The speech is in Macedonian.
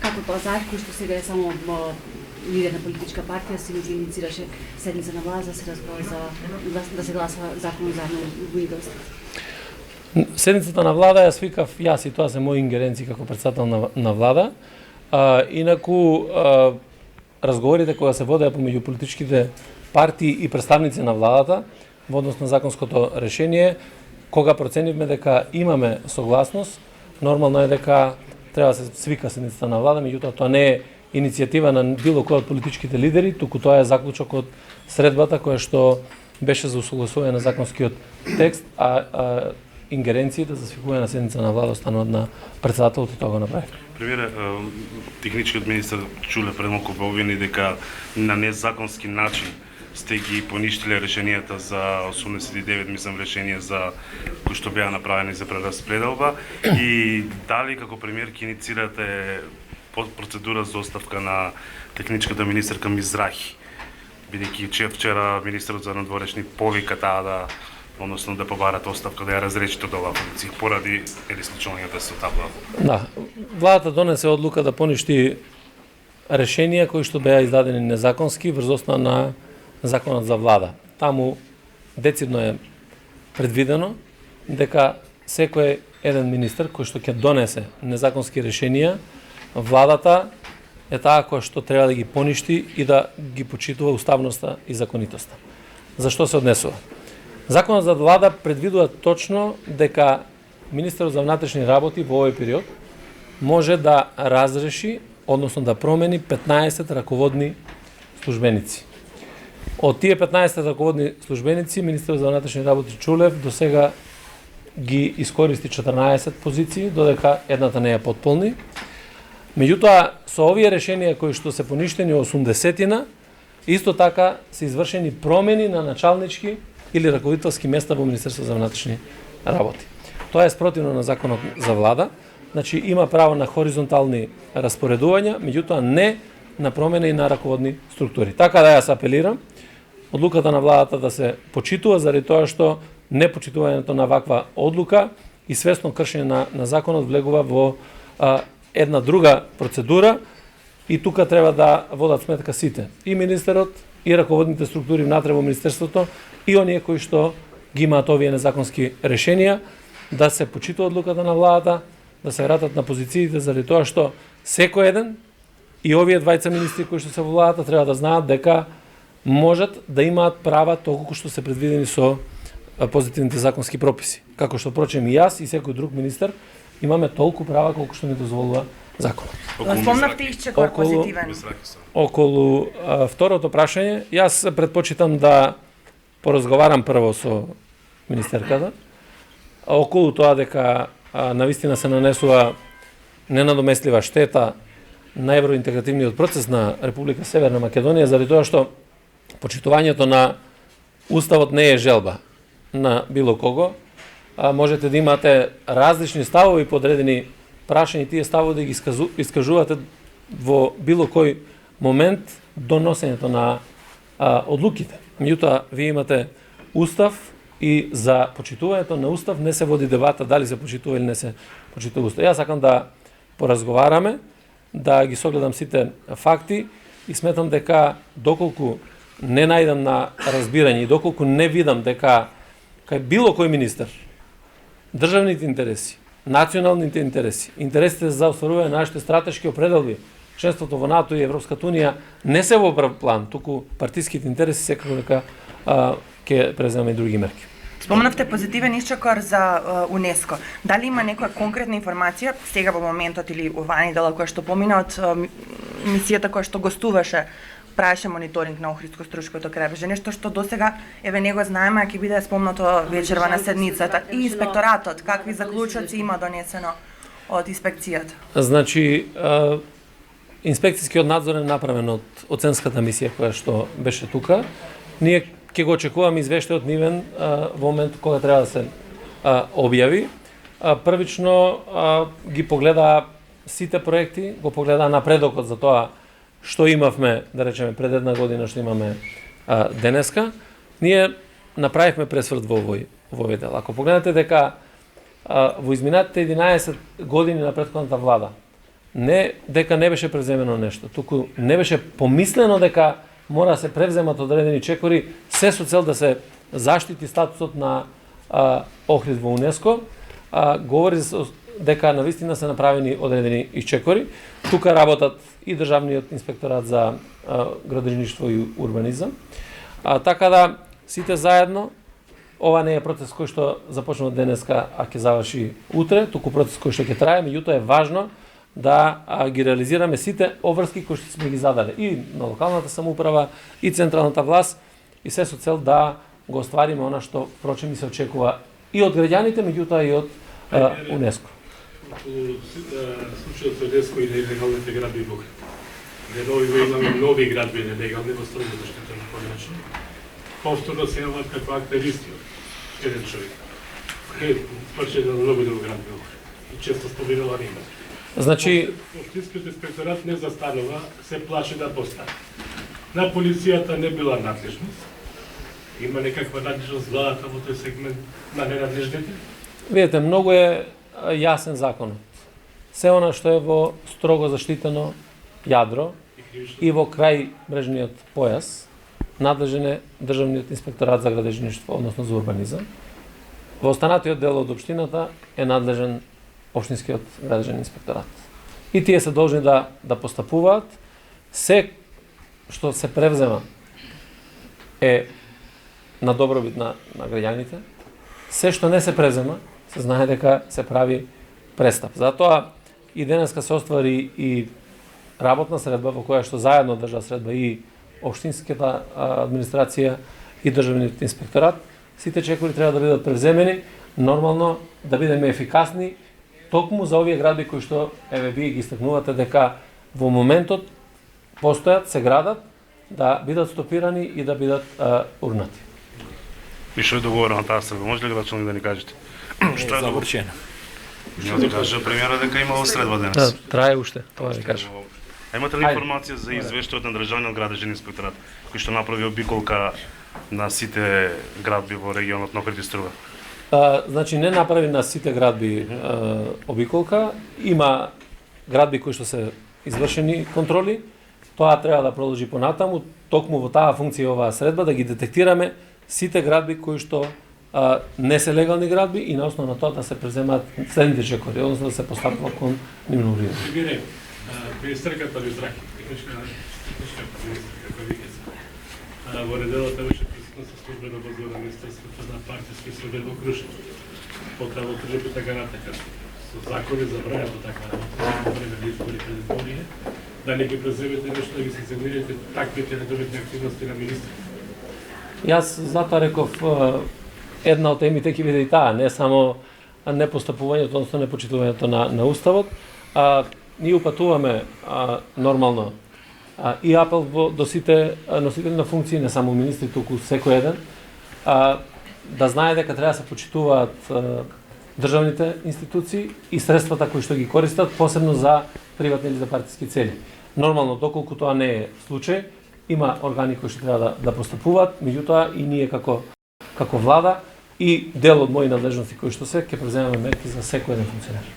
како Пазар, кој што сега е само лидер на политичка партија, синоќ инициираше седница на власт да се разговара да се гласа закон за војдост. Седницата на влада ја свикав јас и тоа се мои ингеренции како претседател на влада. Инаку разговорите кога се водеа помеѓу политичките партии и представници на владата во однос на законското решение, кога проценивме дека имаме согласност, нормално е дека треба да се свика седницата на влада, меѓутоа тоа не е иницијатива на било кој од политичките лидери, туку тоа е заклучок од средбата која што беше за усогласување на законскиот текст, а ингеренциите за свикување на седница на влада остануваат на претседателот и тоа го направи. Премиере, техничкиот министер Чулев пред малку обвини дека на незаконски начин сте ги поништиле решенијата за 89, мислам, решенија за кои што беа направени за прераспределба и дали како премиер ќе инициирате процедура за оставка на техничката министерка Мизрахи, бидејќи вчера министерот за надворешни повика таа да, односно да побарате оставка, да ја разречите од оваа функција поради случувањата со табла. Да, владата донесе одлука да поништи решенија кои што беа издадени незаконски врз основа на законот за влада. Таму децидно е предвидено дека секој еден министер кој што ќе донесе незаконски решенија, владата е таа која што треба да ги поништи и да ги почитува уставноста и законитоста. Зашто се однесува? Законот за влада предвидува точно дека министерот за внатрешни работи во овој период може да разреши, односно да промени 15 раководни службеници. Од тие 15 раководни службеници, министерот за внатрешни работи Чулев до сега ги искористи 14 позиции, додека едната не ја потполни. Меѓутоа, со овие решенија кои што се поништени 80-тина, исто така се извршени промени на началнички или раководителски места во Министерството за внатрешни работи. Тоа е спротивно на законот за влада, значи има право на хоризонтални распоредувања, меѓутоа не на промени на раководни структури. Така да јас апелирам, одлуката на владата да се почитува заради тоа што непочитувањето на ваква одлука и свесно кршење на законот влегува во една друга процедура и тука треба да водат сметка сите. И министерот, и раководните структури внатре во министерството, и оние кои што ги имаат овие незаконски решенија, да се почитува одлуката на владата, да се вратат на позициите заради тоа што секој еден и овие двајца министри кои што се во владата треба да знаат дека можат да имаат права толку што се предвидени со позитивните законски прописи. Како што прочем и јас и секој друг министер имаме толку права колку што ни дозволува законот. Спомнавте исчекор позитивен. Околу второто прашање, јас предпочитам да поразговарам прво со министерката, околу тоа дека навистина се нанесува ненадоместлива штета на евроинтегративниот процес на Република Северна Македонија, заради тоа што почитувањето на Уставот не е желба на било кого. Можете да имате различни ставови по одредени прашања, тие ставови да ги искажувате во било кој момент до носењето на одлуките. Меѓутоа, вие имате Устав и за почитувањето на Устав не се води дебата дали се почитува или не се почитува Устав. Јас сакам да поразговараме, да ги согледам сите факти и сметам дека доколку не најдам на разбирање и доколку не видам дека кај било кој министер државните интереси, националните интереси, интересите за остварување на нашите стратешки определби, членството во НАТО и Европската унија не се во прв план, туку партиските интереси секако дека ќе преземаме и други мерки. Спомнавте позитивен исчекор за УНЕСКО. Дали има некоја конкретна информација сега во моментот или оваа недела која што помина од мисијата која што гостуваше, правеше мониторинг на Охридско-Струшкото кребеже, нешто што досега еве не го знаеме, а ќе биде спомнато вечерва на седницата, и инспекторатот, какви заклучоци има донесено од инспекцијата? Значи, инспекцијскиот надзор е направен од оценската мисија која што беше тука. Ние ќе го очекуваме извештајот нивен во момент кога треба да се објави. Првично ги погледаа сите проекти, го погледаа напредокот за тоа што имавме, да речеме, пред една година, што имаме денеска. Ние направивме пресврт во овој дел. Ако погледнете дека во изминатите 11 години на претходната влада не дека не беше превземено нешто, туку не беше помислено дека мора да се превземат одредени чекори, се со цел да се заштити статусот на Охрид во УНЕСКО. Говори дека навистина се направени одредени исчекори. Тука работат и Државниот инспекторат за градежништво и урбанизам. Така да сите заедно, ова не е процес кој што започнува денеска, а ќе заврши утре, туку процес кој што ќе трае, меѓутоа е важно да ги реализираме сите обврски кои што сме ги задале и на локалната самоуправа и централната власт, и се со цел да го оствариме она што впрочем и се очекува и од граѓаните, меѓутоа и од УНЕСКО. Случајот со УНЕСКО и нелегалните градби во Град. Имаме нови градби нелегални во строго заштитено подруčje. Повторно се јават како активисти еден човек. Почне на многу други градби и често споминува име. Значи, Општинскиот инспекторат не застанува, се плаши да постане. На полицијата не била надлежност. Има некаква надлежност владата во тој сегмент на ненадлежните? видите, многу е јасен законот. Се она што е во строго заштитено јадро и во крај мрежниот појас, надлежен е Државниот инспекторат за градежништво, односно за урбанизам. Во останатиот дел од општината е надлежен Општинскиот градежен инспекторат. И тие се должни да постапуваат. Се што се превзема е на добробит на граѓаните. Се што не се превзема, се знае дека се прави престап. Затоа и денеска се оствари и работна средба во која што заедно држа средба и општинската администрација и Државниот инспекторат. Сите чекори треба да бидат превземени, нормално да бидеме ефикасни, токму за овие градби кои што еве вие ги истакнувате дека во моментот постојат, се градат, да бидат стопирани и да бидат урнати. И што е договорено на таа средба? Може ли градачелник да ни кажете? Што е завршено? Не да каже премиерот дека имало средба денес. Да, трае уште, тоа ви кажам. А имате ли информација за извештајот на Државниот градежен инспекторат кој што направи обиколка на сите градби во регионот на Охрид и Струга? Значи не направи на сите градби обиколка, има градби кои што се извршени контроли, тоа треба да продолжи понатаму, токму во таа функција оваа средба да ги детектираме сите градби кои што не се легални градби и на основа на тоа да се преземаат следните чекори, односно да се постапува кон нивно урежување. Примере, министерката ви здраки, техничка министерка која вика се. Во неделата беше присутна со службено возило на Министерството на партиски службен во Крушево. Потоа во Крушево така натака. Со закони забрањето така работа, во време на избори предизборни, да не ги преземете нешто, да ги санкционирате таквите редовитни активности на министри. Јас затоа реков, една од темите ќе биде и таа, не само непостапувањето, односно непочитувањето на уставот. Ние упатуваме нормално и апел до сите носители на функции, не само министри, туку секој еден, да знае дека треба да се почитуваат државните институции и средствата кои што ги користат, посебно за приватни или за партиски цели. Нормално, доколку тоа не е случај, има органи кои што треба да постапуваат, меѓутоа и ние како влада и дел од мои надлежности кои што се ќе преземеме мерки за секој еден функционер.